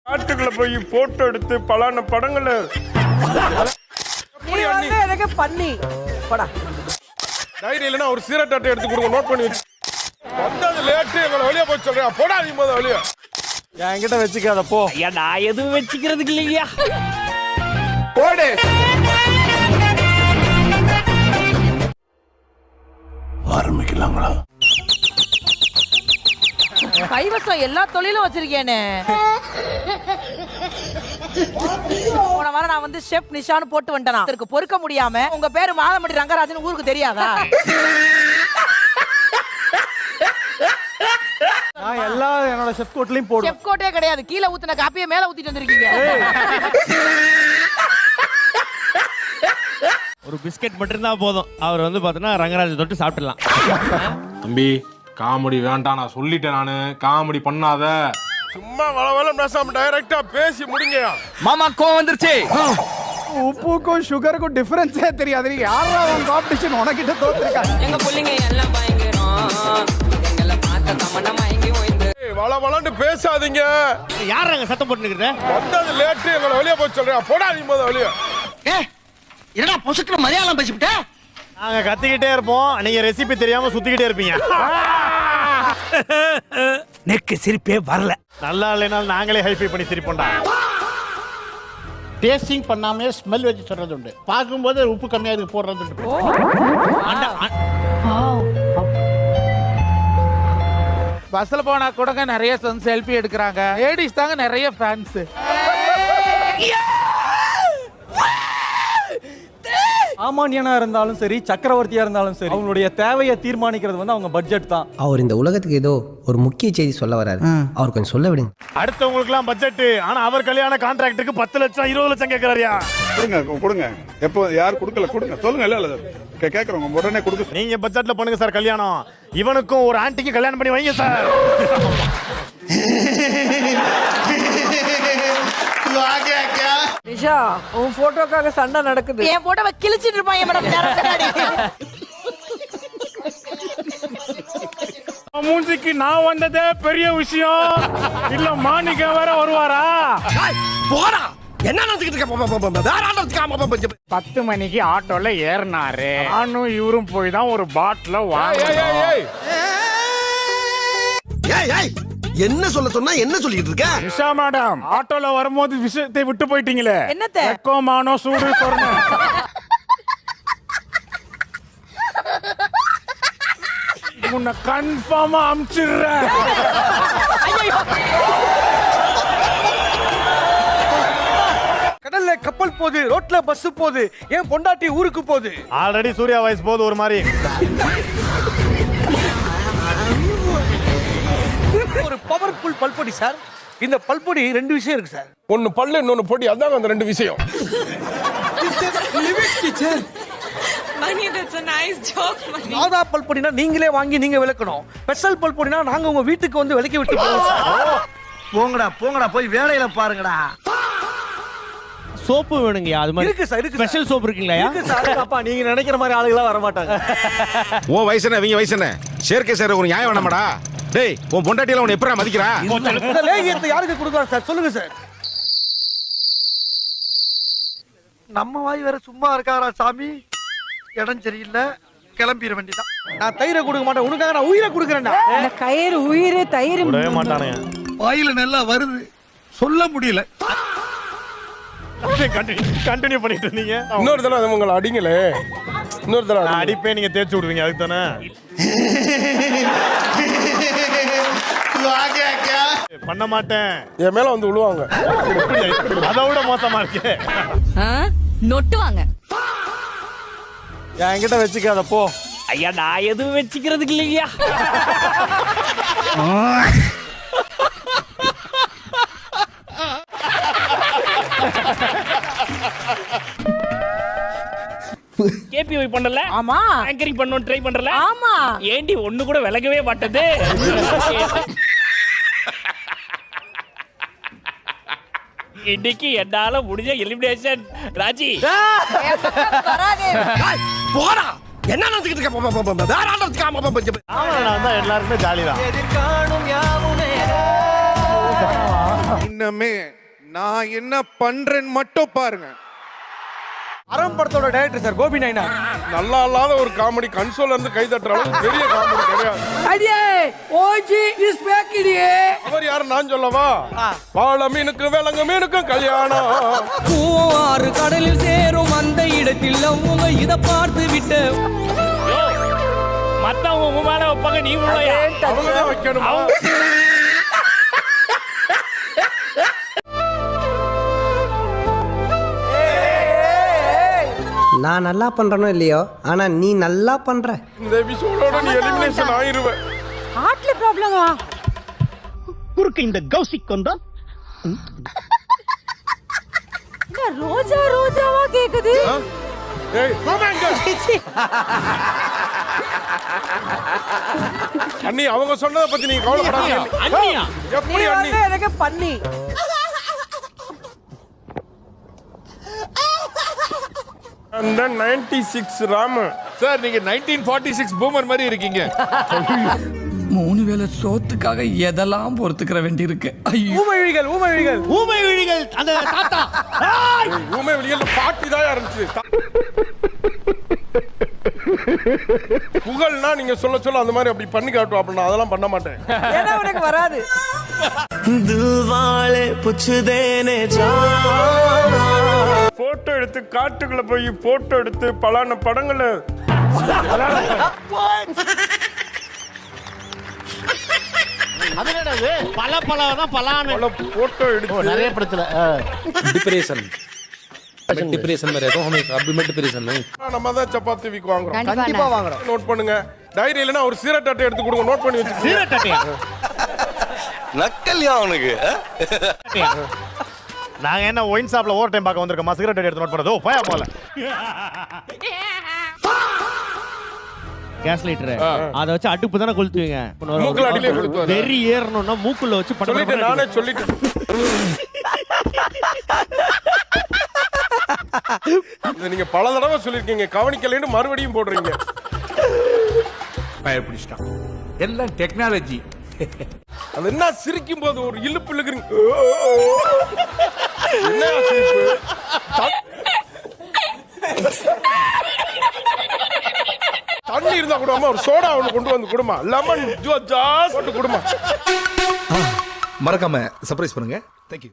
நாட்டுக்குள்ள போய் போட்டோ எடுத்து பலான படங்கள் எனக்கு பண்ணி படா டைரி இல்லைன்னா ஒரு சீரட் அட்டை எடுத்து கொடுங்க, நோட் பண்ணி வச்சு. வந்தது லேட்டு, எங்களை வெளியே போய் சொல்றேன். போடாதீங்க போத வெளியே. என்கிட்ட வச்சுக்காத போ. ஐயா நான் எதுவும் வச்சுக்கிறதுக்கு இல்லையா. போடு. ஆரம்பிக்கலாங்களா? கைவசம் எல்லா தொழிலும் வச்சிருக்கேனே. போன வாரம் நான் வந்து ஷெஃப் நிஷான்னு போட்டு வந்துட்டேனா, அதற்கு பொறுக்க முடியாம உங்க பேரு மாதமடி ரங்கராஜன் ஊருக்கு தெரியாதா? நான் எல்லா என்னோட செஃப் கோட்லயும் போடுவேன். ஷெஃப் கோட்டே கிடையாது, கீழே ஊத்துன காப்பியை மேல ஊத்திட்டு வந்திருக்கீங்க. ஒரு பிஸ்கட் மட்டும் இருந்தா போதும், அவர் வந்து பாத்தீங்கன்னா ரங்கராஜ் தொட்டு சாப்பிடலாம். தம்பி காமெடி வேண்டாம், நான் சொல்லிட்டேன். நானு காமெடி பண்ணாத. சும்மா வளவள பேசாம டைரக்டா பேசி முடிங்க. மாமா கோவம் வந்துருச்சு. உப்புக்கும் சுகருக்கும் டிஃபரன்ஸே தெரியாது. யாரா உன் காம்படிஷன் உனக்கிட்ட தோத்துருக்காங்க. எங்க புள்ளிங்க எல்லாம் பயங்கரம், எங்களை பார்த்த தமன்னா மயங்கி ஓய்ந்து. வளவளன்னு பேசாதீங்க. யார் சத்தம் போட்டுக்கிற? வந்தது லேட்டு, எங்களை வெளியே போய் சொல்றேன். போடாதீங்க போத வெளியே. என்னடா பொசுக்குற மலையாளம் பேசிவிட்ட? நாங்க கத்திக்கிட்டே இருப்போம், நீங்க ரெசிபி தெரியாம சுத்திக்கிட்டே இருப்பீங்க. நெக்கு சிரிப்பே வரல. நல்லா இல்லைனாலும் நாங்களே ஹைஃபை பண்ணி சிரிப்போம்டா. டேஸ்டிங் பண்ணாம ஸ்மெல் வச்சு சொல்றது உண்டு, பார்க்கும்போது உப்பு கம்மியா இருக்கு போடுறது உண்டு. பஸ்ல போனா கூட நிறைய செல்ஃபி எடுக்கிறாங்க. லேடிஸ் தாங்க நிறைய ஃபேன்ஸ். சாமானியனா இருந்தாலும் சரி, சக்கரவர்த்தியா இருந்தாலும் சரி, அவங்களுடைய தேவையை தீர்மானிக்கிறது வந்து அவங்க பட்ஜெட் தான். அவர் இந்த உலகத்துக்கு ஏதோ ஒரு முக்கிய செய்தி சொல்ல வராரு, அவர் கொஞ்சம் சொல்ல விடுங்க. அடுத்தவங்களுக்கு எல்லாம் பட்ஜெட், ஆனா அவர் கல்யாண கான்ட்ராக்டுக்கு 10 லட்சம் 20 லட்சம் கேட்கிறாரியா? கொடுங்க. எப்போ யார் கொடுக்கல கொடுங்க சொல்லுங்க. இல்ல கேக்குறவங்க உடனே கொடுங்க. நீங்க பட்ஜெட்ல பண்ணுங்க சார் கல்யாணம். இவனுக்கும் ஒரு ஆன்ட்டிக்கு கல்யாணம் பண்ணி வைங்க சார். நிஷா, உன் போட்டோக்காக சண்டை நடக்குது. என் போட்டோவை கிழிச்சிட்டு இருப்பான் மேடம். மூஞ்சிக்கு நான் வந்ததே பெரிய விஷயம். இல்ல மாணிக்க வேற வருவாரா? போடா, என்ன நினைச்சிட்டு இருக்க? 10 மணிக்கு ஆட்டோல ஏறினாரு. நானும் இவரும் போய் தான் ஒரு பாட்டில என்ன சொல்ல சொன்னா என்ன சொல்லிட்டு இருக்க? நிஷா மேடம், ஆட்டோல வரும்போது விஷயத்தை விட்டு போயிட்டீங்களே. என்னத்த? வெக்கமானோ சூடு சொரணை. உன்னை கன்ஃபார்மா அமிச்சிடுறேன். கடல்ல கப்பல் போகுது, ரோட்ல பஸ் போகுது, ஏன் பொண்டாட்டி ஊருக்கு போகுது. ஆல்ரெடி சூர்யா வாய்ஸ் போகுது ஒரு மாதிரி. ஒரு பவர்ஃபுல் பல்பொடி சார். இந்த பல்பொடி 2 விஷயம் இருக்கு சார். ஒன்னு பல்லு, இன்னொன்னு பொடி. அதாங்க அந்த 2 விஷயம். சாதா பல்பொடினா நீங்களே வாங்கி நீங்க விளக்கணும். ஸ்பெஷல் பல்பொடினா நாங்க உங்க வீட்டுக்கு வந்து விளக்கி விட்டு போவோம் சார். போங்கடா போய் வேலையில பாருங்கடா. சோப்பு வேணுங்கயா? அது மாதிரி இருக்கு சார், இருக்கு. ஸ்பெஷல் சோப்பு இருக்குங்களா? இருக்கு சார். அப்பா நீங்க நினைக்கிற மாதிரி ஆளுகளா வர மாட்டாங்க. ஓ வயசு என்ன, இவங்க வயசு என்ன? சேர்க்கை சார் ஒரு நியாயம் வேணாமடா. டேய், உன் பொண்டாட்டியில உன்னை எப்படா மதிக்கிறா? இந்த லேகியத்தை யாருக்கு கொடுக்குறாரு சார்? சொல்லுங்க சார். நம்ம வாய் வேற சும்மா இருக்காரா சாமி? இடம் சரியில்லை, கிளம்பிட வேண்டியதான். நான் தயிரை கொடுக்க மாட்டேன், உனக்காக நான் உயிரை கொடுக்குறேன்டா. இந்த கயிறு உயிர் தயிர் விடவே மாட்டானே. வாயில நல்லா வருது, சொல்ல முடியல. கண்டினியூ பண்ணிட்டு இருந்தீங்க. இன்னொரு தடவை அது உங்களை அடிங்களே. இன்னொரு தடவை நான் அடிப்பே, நீங்க தேய்ச்சி விடுவீங்க. அதுக்கு தானே பண்ண மாட்டேன். என் மேல வந்து விழுவாங்க. அதை விட மோசமா இருக்கு. நொட்டுவாங்க. என்கிட்ட வச்சுக்காத போ. ஐயா நான் எதுவும் வச்சுக்கிறதுக்கு இல்லையா. கேபிஐ பண்ணல. ஆமா. ஆங்கரிங் பண்ணனும் ட்ரை பண்றல. ஆமா. ஏண்டி ஒண்ணு கூட விலகவே மாட்டது. இன்னைக்கு என்னால முடிஞ்ச எலிமினேஷன் ராஜி. போடா, என்ன நினைச்சிட்டு இருக்க? வேற ஆட்டத்துக்கு ஆமா பஞ்சு. எல்லாருமே ஜாலி தான். இன்னமே நான் என்ன பண்றேன்னு மட்டும் பாருங்க. அறம் படத்தோட டைரக்டர் சார் கோபி நாயனார். நல்லா இல்லாத ஒரு காமெடி கன்சோல்ல இருந்து கை தட்டுற அளவுக்கு பெரிய காமெடி கிடையாது. அவர் யாரு நான் சொல்லவா? வாழ மீனுக்கு விலங்கு மீனுக்கும் கல்யாணம். பூவாறு கடலில் சேரும் அந்த இடத்தில் அவங்க இத பார்த்து விட்டு மத்தவங்க மேல வைப்பாங்க, நீ அவங்க தான் வைக்கணுமா? நான் நல்லா பண்றனோ இல்லையோ ஆனா நீ நல்லா பண்ற. இந்த எபிசோடோட நீ எலிமினேஷன் ஆயிருவ. ஹார்ட்ல ப்ராப்ளமா? குறுக்கு இந்த கௌசிக் கொண்டா ரோஜா ரோஜாவா கேக்குது. ஏய் போமாங்க. அண்ணி அவங்க சொன்னத பத்தி நீங்க கவலைப்படாதீங்க. அண்ணியா? எப்படி அண்ணி? எனக்கு பண்ணி And then 96 ராம. சார் நீங்க 1946 பூமர் மாதிரி இருக்கீங்க. 3 வேளை சோத்துக்காக எதெல்லாம் பொறுத்துக்கிற வேண்டியிருக்கு. ஐயோ ஊமைவிழிகள் ஊமைவிழிகள் ஊமை விழிகள் அந்த தாத்தா. ஊமை வெளியில பாட்டி தான் இருந்துச்சு. புகழ்னா நீங்க சொல்ல சொல்ல அந்த மாதிரி அப்படி பண்ணி காட்டுவோம். அப்படின்னா அதெல்லாம் பண்ண மாட்டேன். ஏன்னா உனக்கு வராது. போட்டோ எடுத்து காட்டுக்குள்ள போய் போட்டோ எடுத்து பலான படங்களை பல தான் பலான போட்டோ எடுத்து நிறைய படத்துல डिप्रेशन डिप्रेशन में रहता हूँ हमेशा अभी मैं डिप्रेशन में हूँ நம்ம தான் சப்பாத்தி வீக் வாங்குறோம். கண்டிப்பா வாங்குறோம். நோட் பண்ணுங்க. டைரி இல்லைன்னா ஒரு சீரட் அட்டை எடுத்து கொடுங்க. நோட் பண்ணி வச்சு. சீரட் அட்டையா? नक्कलिया அவனுக்கு நாங்க என்ன ஒயின் ஷாப்ல ஓவர் டைம் பார்க்க வந்திருக்கோம். சிகரெட் எடுத்து நோட் பண்றது. ஓ போயா போல. கேஸ் லைட்டர் அத வச்சு அடுப்பு தானே கொளுத்துவீங்க. மூக்குல அடியிலே கொளுத்துவாரு. வெறி ஏறணும்னா மூக்குள்ள வச்சு சொல்லிட்டேன் நானே சொல்லிட்டேன். இதை நீங்க பல தடவை சொல்லிருக்கீங்க. கவனிக்கலைன்னு மறுபடியும் போடுறீங்க. பயப்பிடிச்சிட்டான் எல்லாம் டெக்னாலஜி அது என்ன சிரிக்கும் போது ஒரு இழுப்பு இழுக்குறீங்க. என்ன சிரிப்பு? தண்ணி இருந்தா கூட ஒரு சோடா ஒன்று கொண்டு வந்து கொடுமா. லெமன் ஜூஸ் போட்டு கொடுமா. மறக்காம சர்ப்ரைஸ் பண்ணுங்க. தேங்க்யூ.